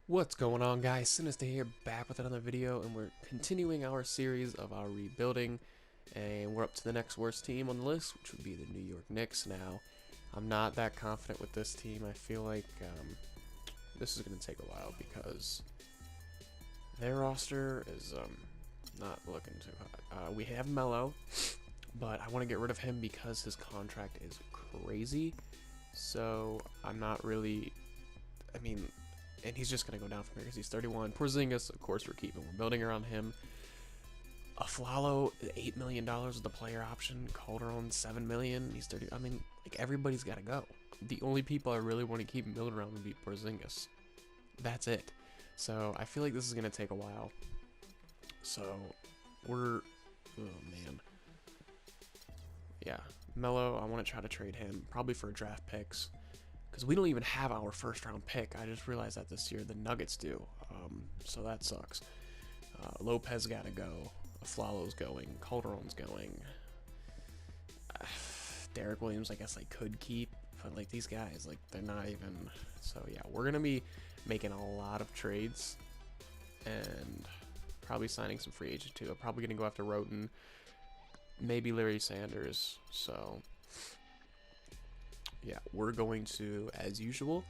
What's going on, guys? Sinister here, back with another video, and we're continuing our series of our rebuilding, and we're up to the next worst team on the list, which would be the New York Knicks. Now, I'm not that confident with this team. I feel like this is going to take a while because their roster is not looking too hot. We have Melo, but I want to get rid of him because his contract is crazy, so I'm not really, and he's just going to go down from here because he's 31. Porzingis, of course, we're keeping. We're building around him. Aflalo, $8 million with the player option. Calderon, $7 million. He's 30. Like, everybody's got to go. The only people I really want to keep and build around would be Porzingis. That's it. So, I feel like this is going to take a while. So, oh, man. Yeah, Melo, I want to try to trade him, probably for draft picks. Because we don't even have our first round pick. I just realized that this year the Nuggets do. So that sucks. Lopez gotta go. Aflalo's going. Calderon's going. Derek Williams, I guess I could keep. But like these guys, like they're not even. So yeah, we're gonna be making a lot of trades. And probably signing some free agent too. I'm probably gonna go after Roten. Maybe Larry Sanders. So yeah, we're going to, as usual,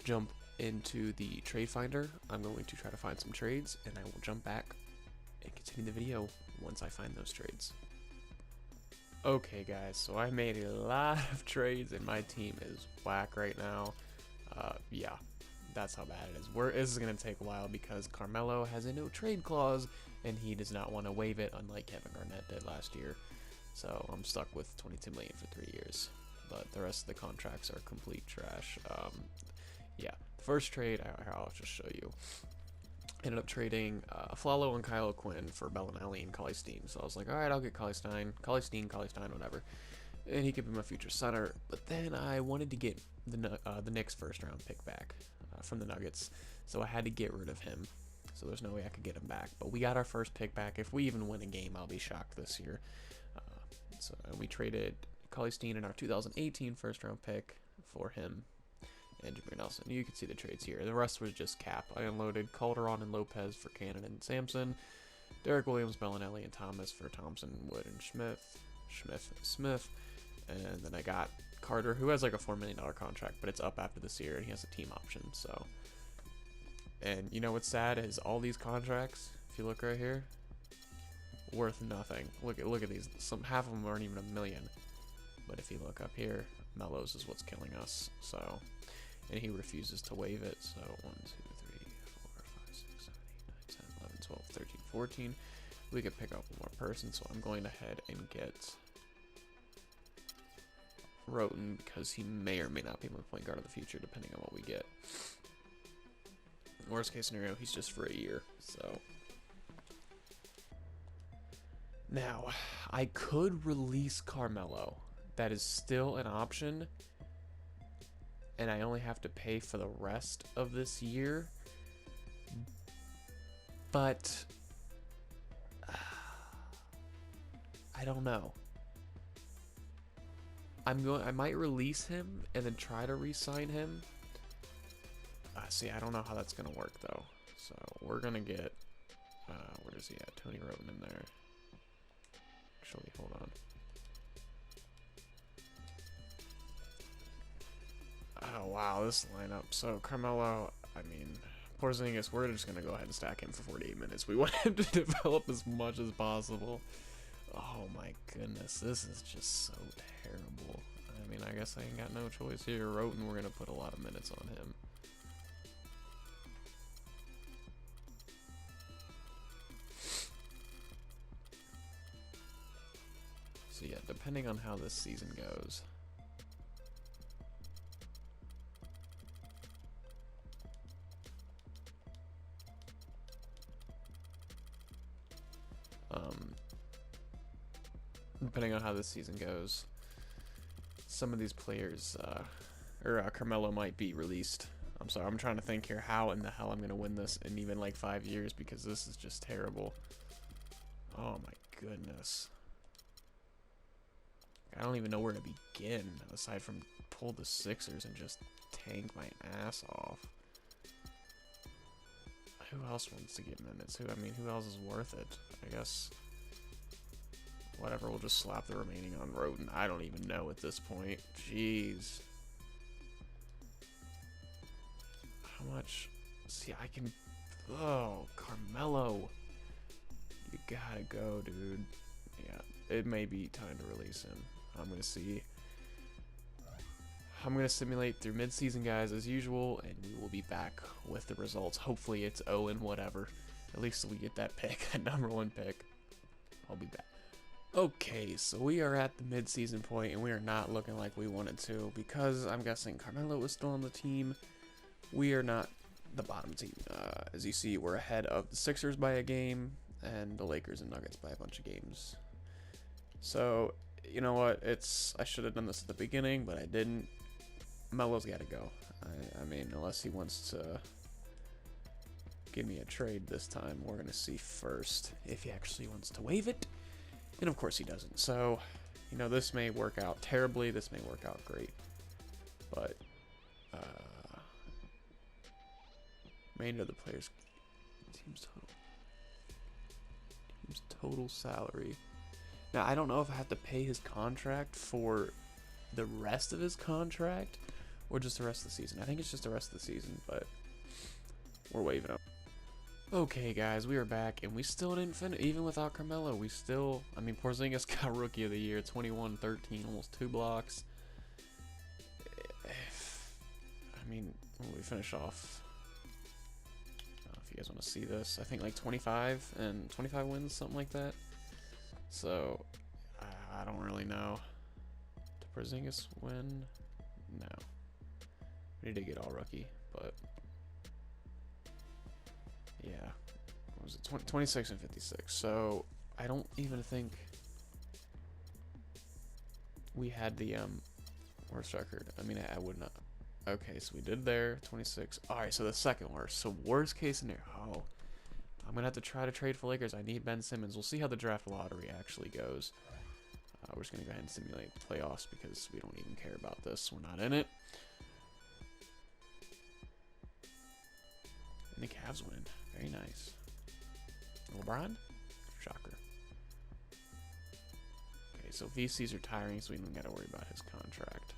jump into the trade finder. I'm going to try to find some trades, and I will jump back and continue the video once I find those trades. Okay, guys, so I made a lot of trades, and my team is whack right now. Yeah, that's how bad it is. This is going to take a while because Carmelo has a no trade clause, and he does not want to waive it, unlike Kevin Garnett did last year. So I'm stuck with $22 million for 3 years. But the rest of the contracts are complete trash. Yeah, the first trade, I'll just show you. Ended up trading Aflalo and Kyle Quinn for Bellinelli and Cauley Stein. So I was like, all right, I'll get Cauley Stein, whatever. And he could be my future center. But then I wanted to get the Knicks first round pick back from the Nuggets. So I had to get rid of him. So there's no way I could get him back. But we got our first pick back. If we even win a game, I'll be shocked this year. So we traded Cauley Stein in our 2018 first round pick for him and Jameer Nelson. You can see the trades here. The rest was just cap. I unloaded Calderon and Lopez for Cannon and Sampson, Derek Williams, Bellinelli, and Thomas for Thompson, Wood, and Smith. And then I got Carter, who has like a $4 million contract, but it's up after this year, and he has a team option. So, and you know what's sad is all these contracts, if you look right here, worth nothing. Look at these. Half of them aren't even $1 million. But if you look up here, Melo's is what's killing us. So, and he refuses to waive it. So 1, 2, 3, 4, 5, 6, 7, 8, 9, 10, 11, 12, 13, 14. We could pick up one more person. So I'm going ahead and get Roten because he may or may not be my point guard of the future, depending on what we get. Worst case scenario, he's just for a year. So now I could release Carmelo. That is still an option, and I only have to pay for the rest of this year. But I don't know. I might release him and then try to re-sign him. See, I don't know how that's gonna work though. So we're gonna get where is he at? Tony Roten in there. Actually, hold on. Oh, wow, this lineup. So, Carmelo, Porzingis, we're just going to go ahead and stack him for 48 minutes. We want him to develop as much as possible. Oh, my goodness. This is just so terrible. I guess I ain't got no choice here. Roten, we're going to put a lot of minutes on him. So, yeah, depending on how this season goes. Depending on how this season goes, some of these players, Carmelo might be released. I'm sorry, I'm trying to think here how in the hell I'm going to win this in even like 5 years because this is just terrible. Oh my goodness. I don't even know where to begin aside from pull the Sixers and just tank my ass off. who else wants to get minutes? I mean, who else is worth it? I guess. Whatever, we'll just slap the remaining on Roden. I don't even know at this point. Jeez. How much? See, I can... Oh, Carmelo. You gotta go, dude. Yeah, it may be time to release him. I'm gonna see. I'm gonna simulate through midseason, guys, as usual, and we will be back with the results. Hopefully it's 0 and whatever. At least we get that pick, that #1 pick. I'll be back. Okay, so we are at the midseason point, and we are not looking like we wanted to, because I'm guessing Carmelo was still on the team. We are not the bottom team. As you see, we're ahead of the Sixers by a game, and the Lakers and Nuggets by a bunch of games. So, you know what? I should have done this at the beginning, but I didn't. Melo's got to go. I mean, unless he wants to give me a trade this time, we're going to see first if he actually wants to waive it. And of course he doesn't. So, you know, this may work out terribly. This may work out great. But, remainder of the players' team's total salary. Now, I don't know if I have to pay his contract for the rest of his contract or just the rest of the season. I think it's just the rest of the season, but we're waiving up. Okay, guys, we are back, and we still didn't finish. Even without Carmelo, we still... I mean, Porzingis got Rookie of the Year, 21, 13, almost 2 blocks. I mean, we finish off... I don't know if you guys want to see this. I think like 25 and 25 wins, something like that. So, I don't really know. Did Porzingis win? No. We need to get all rookie, but... Yeah, what was it? 26 and 56. So I don't even think we had the worst record. I mean, I would not. Okay, so we did there 26. All right, so the second worst. So worst case scenario. Oh, I'm gonna have to try to trade for Lakers. I need Ben Simmons. We'll see how the draft lottery actually goes. We're just gonna go ahead and simulate playoffs because we don't even care about this. We're not in it. And the Cavs win. Very nice. LeBron? Shocker. Okay, so VC's retiring, so we don't got to worry about his contract.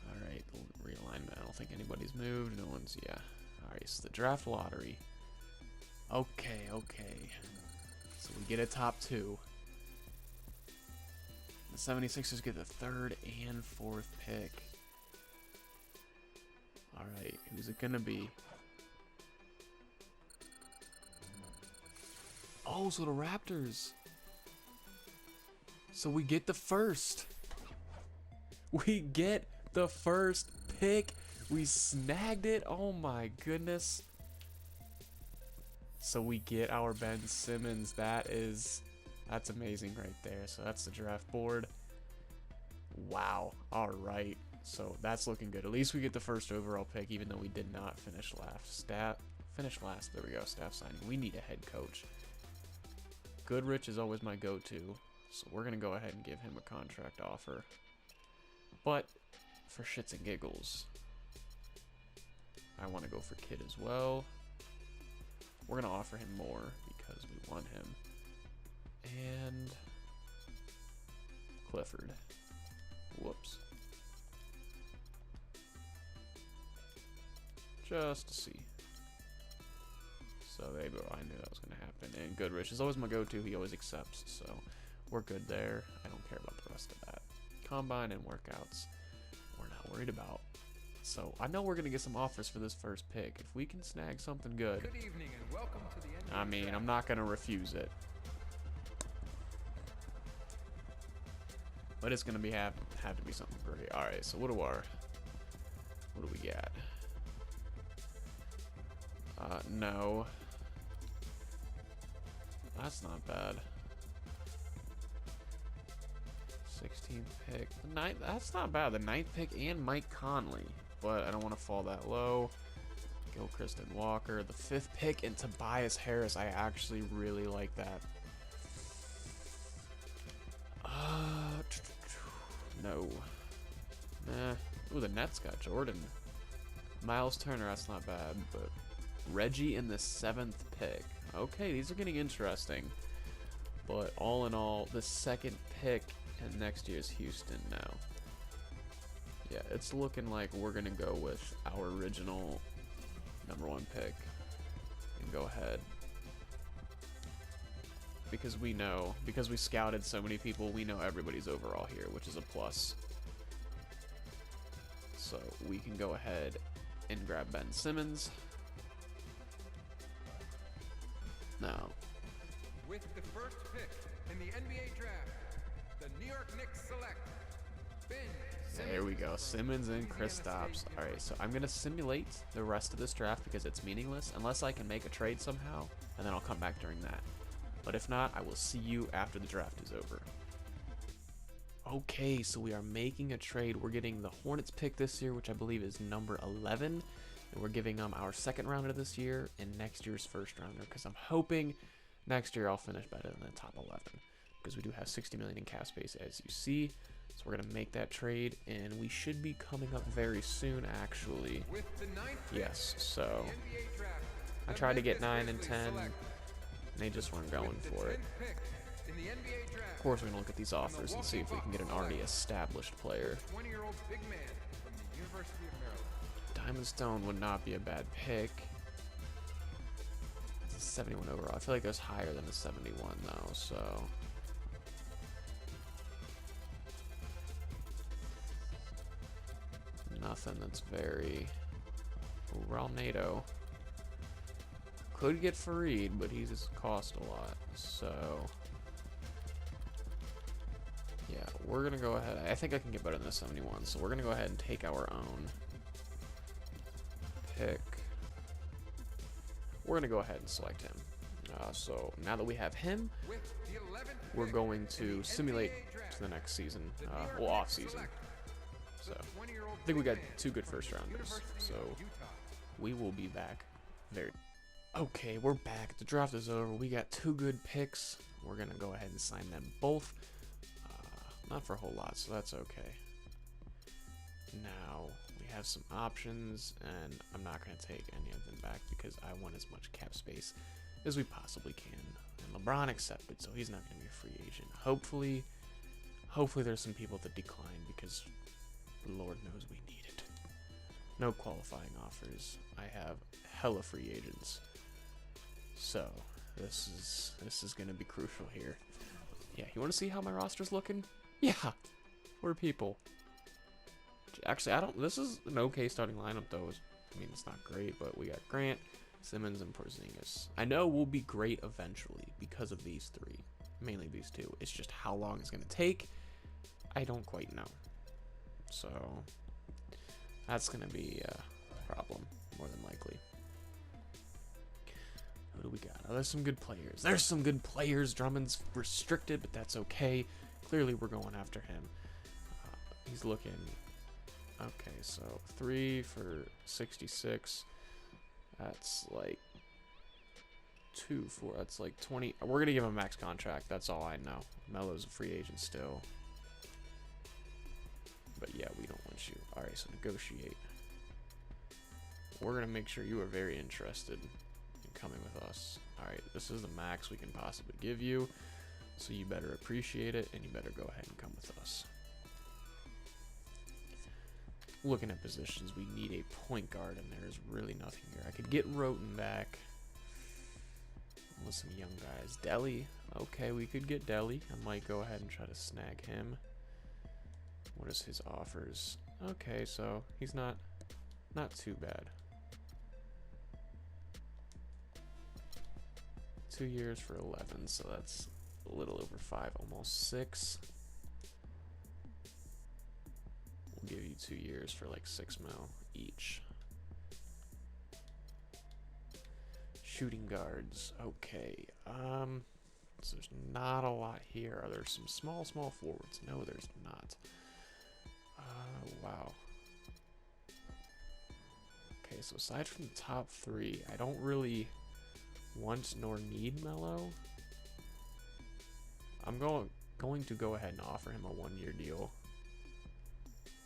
Alright, realignment. I don't think anybody's moved. No one's, yeah. Alright, so the draft lottery. Okay. So we get a top 2. The 76ers get the 3rd and 4th pick. Alright, who's it gonna be? Oh, so the Raptors. So we get the first. We get the first pick. We snagged it. Oh my goodness. So we get our Ben Simmons. That's amazing right there. So that's the draft board. Wow. Alright. So that's looking good. At least we get the first overall pick, even though we did not finish last. Finish last. There we go. Staff signing. We need a head coach. Goodrich is always my go-to, so we're gonna go ahead and give him a contract offer. But for shits and giggles, I want to go for Kidd as well. We're gonna offer him more because we want him. And Clifford. Whoops. Just to see. So there you go. I knew that was going to happen. And Goodrich is always my go-to. He always accepts. So we're good there. I don't care about the rest of that. Combine and workouts, we're not worried about. So I know we're going to get some offers for this first pick. If we can snag something good. Good evening and welcome to the NBA I mean, I'm not going to refuse it. But it's going to have to be something great. All right. So what do we got? No. That's not bad. 16th pick. That's not bad. The 9th pick and Mike Conley. But I don't want to fall that low. Gilchrist and Walker. The 5th pick and Tobias Harris. I actually really like that. No. Nah. Ooh, the Nets got Jordan. Miles Turner, that's not bad, but Reggie in the 7th pick. Okay, these are getting interesting. But all in all, the 2nd pick in next year's Houston now. Yeah, it's looking like we're going to go with our original #1 pick and go ahead. Because we know, because we scouted so many people, we know everybody's overall here, which is a plus. So we can go ahead and grab Ben Simmons. Now, With the first pick in the NBA draft, the New York Knicks select Ben Simmons. there we go. from Simmons and Louisiana Kristaps. State Alright, so I'm going to simulate the rest of this draft because it's meaningless unless I can make a trade somehow, and then I'll come back during that. But if not, I will see you after the draft is over. Okay, so we are making a trade. We're getting the Hornets pick this year, which I believe is number 11. And we're giving them our 2nd rounder this year and next year's 1st rounder, because I'm hoping next year I'll finish better than the top 11, because we do have 60 million in cap space, as you see. So we're going to make that trade, and we should be coming up very soon, actually. With the 9th pick Yes, so in the NBA draft, I the tried to get Memphis 9 and Grizzlies 10, and select they just weren't going with the for it. 10th pick in the NBA draft, Of course, we're going to look at these offers and see if we can get an already established player. 20-year-old big man from the University of Maryland. Diamond Stone would not be a bad pick. It's a 71 overall. I feel like that's higher than a 71 though, so. Nothing that's very. Ooh, Raul Nato. Could get Fareed, but he's just cost a lot, so. Yeah, we're gonna go ahead. I think I can get better than a 71, so we're gonna go ahead and take our own pick. We're gonna go ahead and select him. So now that we have him, With the 11th we're pick going in to the simulate NBA draft, to the next season, the New York well, off Knicks season. select So the 20-year-old I think we big got man 2 good from first the rounders. University So of Utah. we will be back very. Okay, we're back. The draft is over. We got 2 good picks. We're gonna go ahead and sign them both. Not for a whole lot, so that's okay. Now we have some options, and I'm not gonna take any of them back because I want as much cap space as we possibly can. And LeBron accepted, so he's not gonna be a free agent. Hopefully there's some people that decline because Lord knows we need it. No qualifying offers. I have hella free agents. So this is gonna be crucial here. Yeah, you wanna see how my roster's looking? Yeah. We're people. Actually, this is an okay starting lineup though. I mean, it's not great, but we got Grant, Simmons, and Porzingis. I know we'll be great eventually because of these 3. Mainly these 2. It's just how long it's gonna take. I don't quite know. So that's gonna be a problem, more than likely. Who do we got? Oh, there's some good players. There's some good players. Drummond's restricted, but that's okay. Clearly, we're going after him. He's looking. Okay, so 3 for 66. That's like 2 for. That's like 20. We're gonna give him a max contract. That's all I know. Melo's a free agent still. But yeah, we don't want you. All right, so negotiate. We're gonna make sure you are very interested in coming with us. All right, this is the max we can possibly give you, so you better appreciate it and you better go ahead and come with us. Looking at positions, we need a point guard, and there's really nothing here. I could get Roten back with some young guys. Delhi, okay, we could get Delhi. I might go ahead and try to snag him. What is his offers? Okay, so he's not too bad. 2 years for 11, so that's a little over 5, almost 6. We'll give you 2 years for like 6 mil each. Shooting guards, okay. So there's not a lot here. Are there some small forwards? No, there's not. Wow. Okay, so aside from the top 3, I don't really want nor need Melo. I'm going to go ahead and offer him a 1-year deal.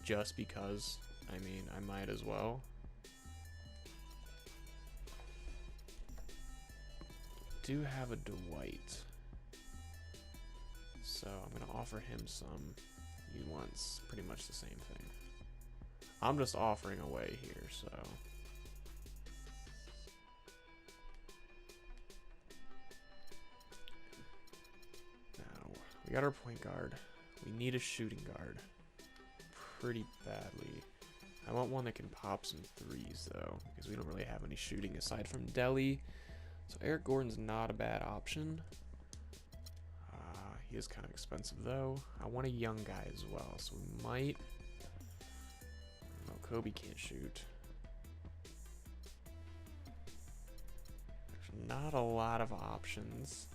Just because, I mean, I might as well. do have a Dwight. So I'm going to offer him some. He wants pretty much the same thing. I'm just offering away here, so. Now, we got our point guard. We need a shooting guard pretty badly. I want one that can pop some threes, though, because we don't really have any shooting aside from Delhi. So Eric Gordon's not a bad option. He is kind of expensive, though. I want a young guy as well, so we might... No, Kobe can't shoot. There's not a lot of options.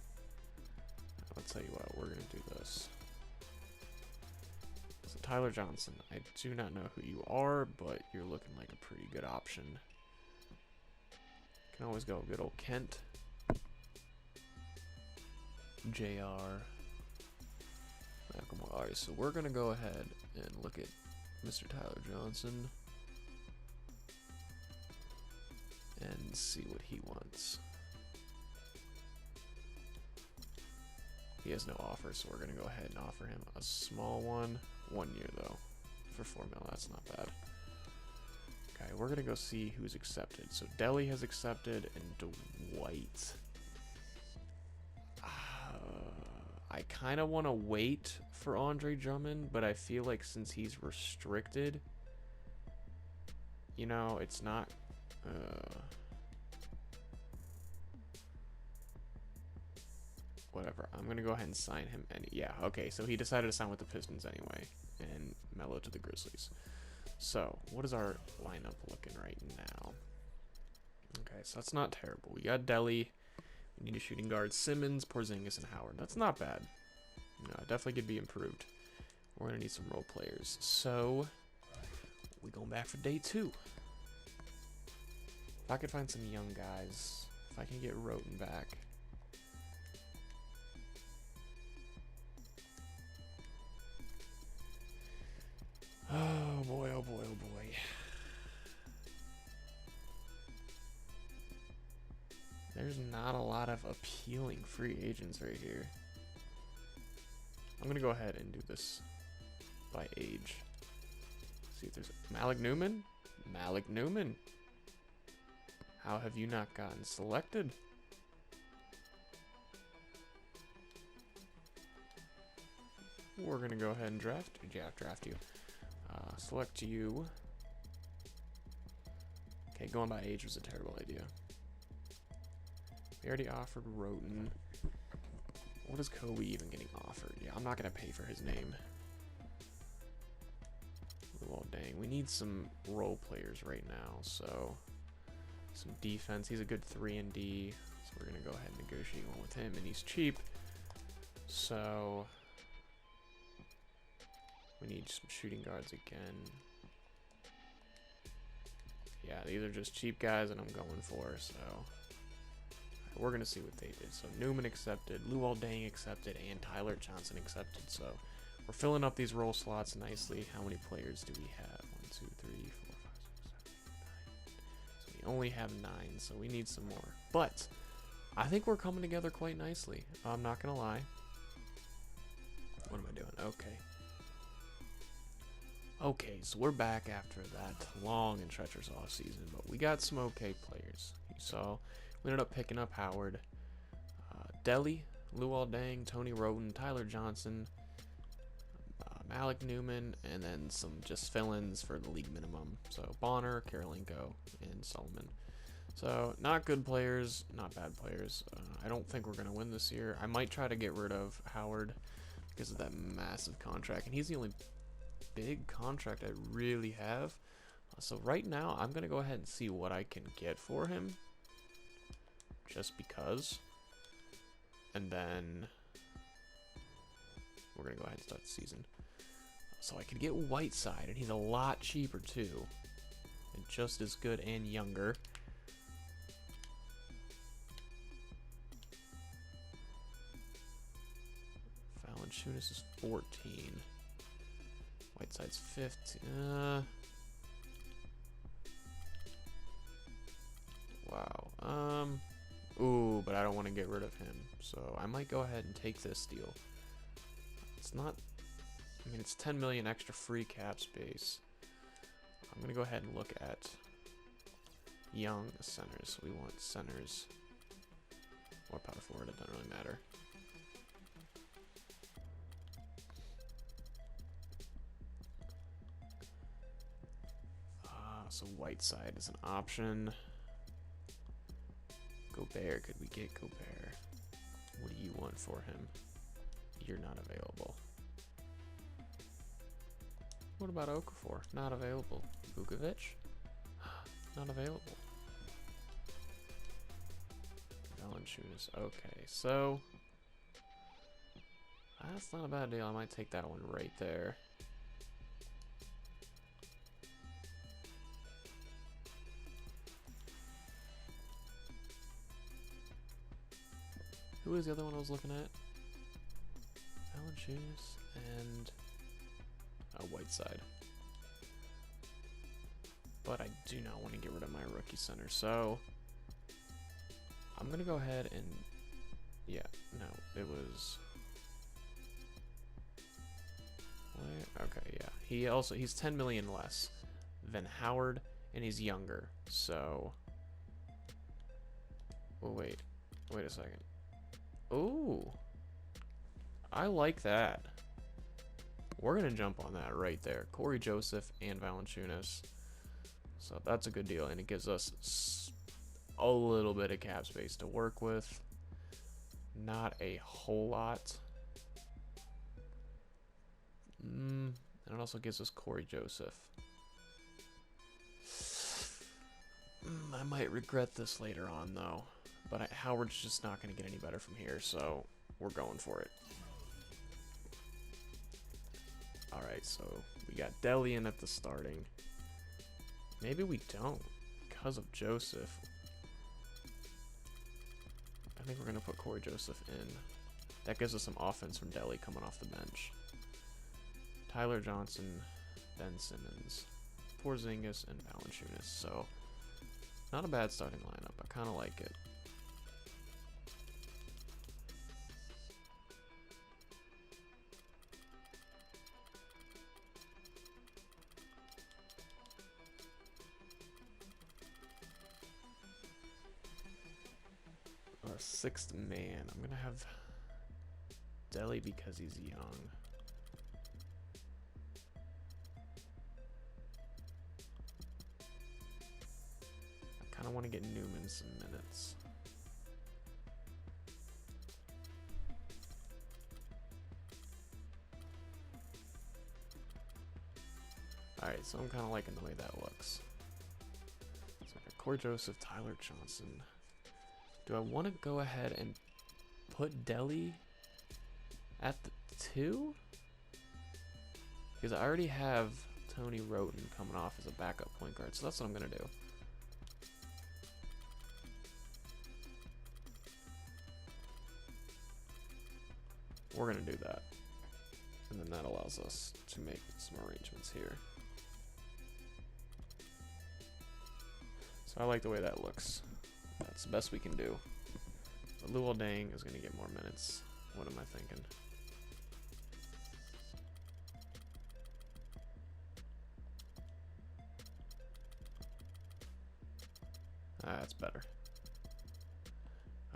I'll tell you what, we're going to do this. So Tyler Johnson, I do not know who you are, but you're looking like a pretty good option. Can always go good old Kent. JR. Alright, so we're going to go ahead and look at Mr. Tyler Johnson and see what he wants. He has no offer, so we're going to go ahead and offer him a small one. 1 year, though. For $4 million, that's not bad. Okay, we're going to go see who's accepted. So Delhi has accepted, and Dwight. I kind of want to wait for Andre Drummond, but I feel like since he's restricted, you know, it's not... whatever. I'm going to go ahead and sign him. Yeah, okay, so he decided to sign with the Pistons anyway, and Melo to the Grizzlies. So, what is our lineup looking right now? Okay, so that's not terrible. We got Delhi. We need a shooting guard. Simmons, Porzingis, and Howard. That's not bad. No, definitely could be improved. We're going to need some role players. So, we going back for day 2. If I could find some young guys. If I can get Roten back. Oh boy, oh boy, oh boy. There's not a lot of appealing free agents right here. I'm going to go ahead and do this by age. See if there's Malik Newman. Malik Newman. How have you not gotten selected? We're going to go ahead and draft you. Select you. Okay, going by age was a terrible idea. We already offered Roten. What is Kobe even getting offered? Yeah, I'm not going to pay for his name. Well, dang. We need some role players right now, so... Some defense. He's a good 3-and-D, so we're going to go ahead and negotiate one with him, and he's cheap. So... We need some shooting guards again. Yeah, these are just cheap guys that I'm going for, so... We're going to see what they did. So Newman accepted, Luol Deng accepted, and Tyler Johnson accepted. So we're filling up these role slots nicely. How many players do we have? 1, 2, 3, 4, 5, 6, 7, 8, 9. So we only have 9, so we need some more. But I think we're coming together quite nicely. I'm not going to lie. What am I doing? Okay. Okay, so we're back after that long and treacherous off season, but we got some okay players. You saw... We ended up picking up Howard, Delhi, Luol Deng, Tony Roten, Tyler Johnson, Malik Newman, and then some just fill-ins for the league minimum. So Bonner, Karolinko, and Solomon. So not good players, not bad players. I don't think we're going to win this year. I might try to get rid of Howard because of that massive contract. And he's the only big contract I really have. So right now, I'm going to go ahead and see what I can get for him. Just because. And then we're going to go ahead and start the season. So I could get Whiteside, and he's a lot cheaper too. And just as good and younger. Valanciunas is 14. Whiteside's 15. Wow. Ooh, too, but I don't want to get rid of him. So I might go ahead and take this deal. It's not... I mean, it's 10 million extra free cap space. I'm going to go ahead and look at young centers. We want centers or power forward. It doesn't really matter. So Whiteside is an option. Gobert, could we get Gobert? What do you want for him? You're not available. What about Okafor? Not available. Vukovic? Not available. Valanciunas. Okay, so that's not a bad deal. I might take that one right there. Who was the other one I was looking at? Valanciunas and Whiteside. But I do not want to get rid of my rookie center, so I'm gonna go ahead and it was where? Okay, yeah. He's 10 million less than Howard, and he's younger. So, well, wait a second. Ooh, I like that. We're gonna jump on that right there. Corey Joseph and Valanciunas. So that's a good deal, and it gives us a little bit of cap space to work with. Not a whole lot. And it also gives us Corey Joseph. I might regret this later on, though. But Howard's just not going to get any better from here, so we're going for it. Alright, so we got Deli in at the starting. Maybe we don't, because of Joseph. I think we're going to put Corey Joseph in. That gives us some offense from Deli coming off the bench. Tyler Johnson, Ben Simmons, Porzingis, and Valanciunas. So, not a bad starting lineup. I kind of like it. Our sixth man. I'm going to have Deli because he's young. I kind of want to get Newman some minutes. Alright, so I'm kind of liking the way that looks. So I got Corey Joseph, Tyler Johnson. Do I want to go ahead and put Deli at the 2? Because I already have Tony Roten coming off as a backup point guard, so that's what I'm going to do. We're going to do that. And then that allows us to make some arrangements here. So I like the way that looks. That's the best we can do. But Luol Deng is going to get more minutes. What am I thinking? That's better.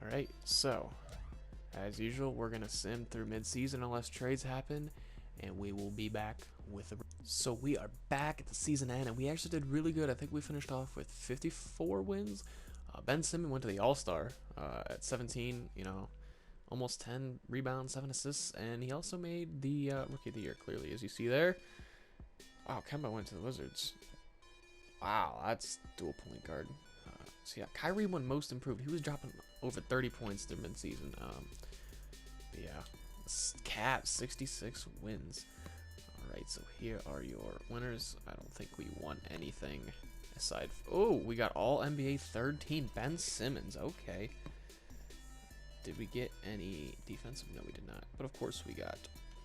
Alright, so as usual, we're going to sim through mid-season unless trades happen, and we will be back with a... So we are back at the season end, and we actually did really good. I think we finished off with 54 wins. Ben Simmons went to the All-Star at 17, you know, almost 10 rebounds, 7 assists, and he also made the Rookie of the Year, clearly, as you see there. Wow, Kemba went to the Wizards. Wow, that's dual point guard. So yeah, Kyrie won Most Improved. He was dropping over 30 points through mid-season. But yeah, Cavs 66 wins. All right, so here are your winners. I don't think we won anything aside. Oh, we got all NBA third team Ben Simmons. Okay. Did we get any defensive? No, we did not. But of course we got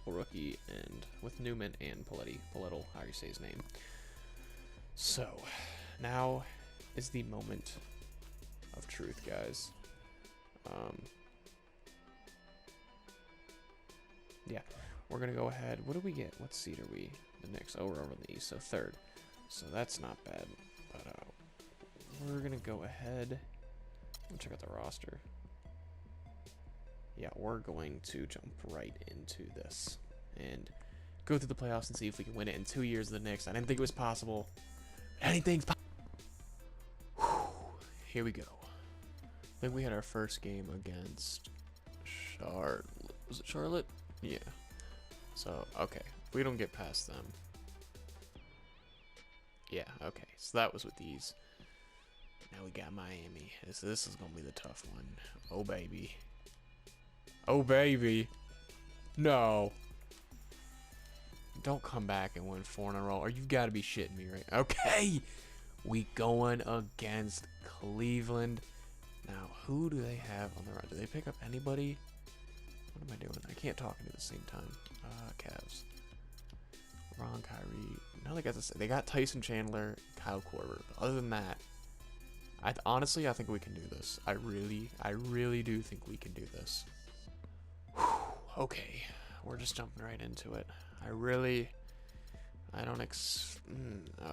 a rookie and with Newman and Paletto, how you say his name. So now is the moment of truth, guys. Yeah, we're gonna go ahead. What do we get? What seed are we? The Knicks. Oh, we're over in the East, so third. So that's not bad. But we're gonna go ahead and check out the roster. Yeah, we're going to jump right into this and go through the playoffs and see if we can win it in 2 years of the Knicks. I didn't think it was possible. Anything's possible. Here we go. I think we had our first game against Charlotte. Was it Charlotte? Yeah. So, okay. If we don't get past them. Yeah, okay. So that was with these. Now we got Miami. This is going to be the tough one. Oh, baby. Oh, baby. No. Don't come back and win 4 in a row, or you've got to be shitting me, right? Okay. We going against Cleveland. Now, who do they have on the right? Do they pick up anybody? What am I doing? I can't talk at the same time. Cavs. Ron, Kyrie. No, they got Tyson Chandler, Kyle Korver. But other than that, honestly, I think we can do this. I really do think we can do this. Whew, okay, we're just jumping right into it. I don't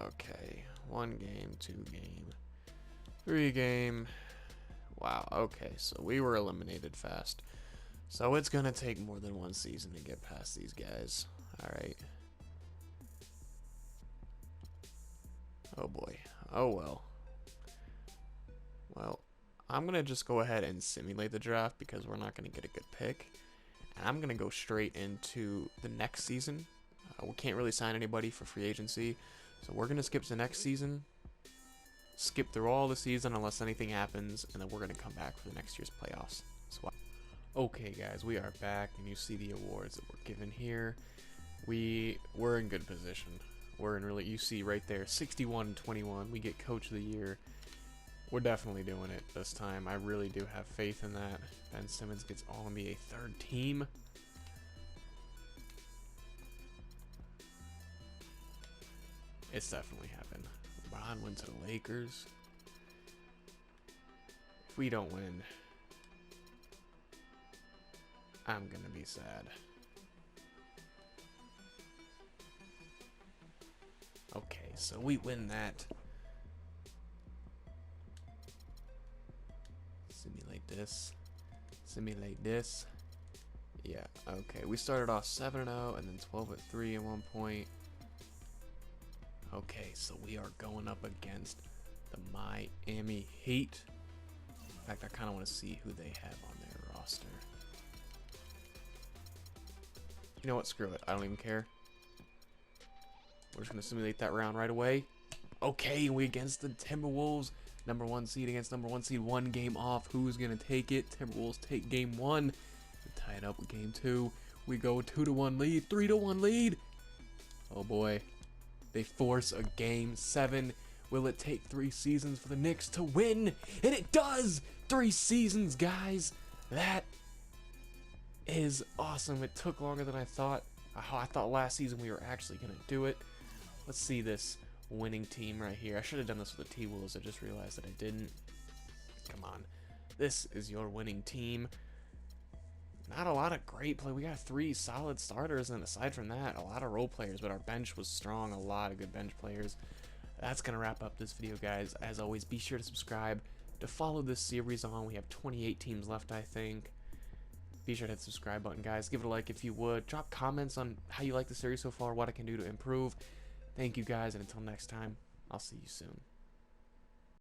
okay. 1 game, 2 game, 3 game. Wow, okay, so we were eliminated fast. So it's gonna take more than 1 season to get past these guys. Alright. Oh boy. Oh well. Well, I'm gonna just go ahead and simulate the draft because we're not gonna get a good pick. And I'm gonna go straight into the next season. We can't really sign anybody for free agency, so we're gonna skip to next season. Skip through all the season unless anything happens, and then we're gonna come back for the next year's playoffs. So, okay, guys, we are back, and you see the awards that we're given here. We're in good position. We're in really. You see right there, 61-21. We get Coach of the Year. We're definitely doing it this time. I really do have faith in that. Ben Simmons gets All-NBA 3rd team. It's definitely happened. LeBron went to the Lakers. If we don't win, I'm gonna be sad. Okay, so we win that. Simulate this. Simulate this. Yeah, okay. We started off 7-0 and then 12-3 at one point. Okay, so we are going up against the Miami Heat. In fact, I kind of want to see who they have on their roster. You know what? Screw it. I don't even care. We're just going to simulate that round right away. Okay, we against the Timberwolves. Number 1 seed against number 1 seed. 1 game off. Who's going to take it? Timberwolves take game 1. We tie it up with game 2. We go 2-1 lead. 3-1 lead. Oh boy. They force a game 7. Will it take 3 seasons for the Knicks to win? And it does! 3 seasons, guys. That is awesome. It took longer than I thought. I thought last season we were actually going to do it. Let's see this winning team right here. I should have done this with the T-Wolves. I just realized that I didn't. Come on. This is your winning team. Not a lot of great play. We got 3 solid starters, and aside from that, a lot of role players, but our bench was strong. A lot of good bench players. That's going to wrap up this video, guys. As always, be sure to subscribe to follow this series on. We have 28 teams left, I think. Be sure to hit the subscribe button, guys. Give it a like if you would. Drop comments on how you like the series so far, what I can do to improve. Thank you, guys, and until next time, I'll see you soon.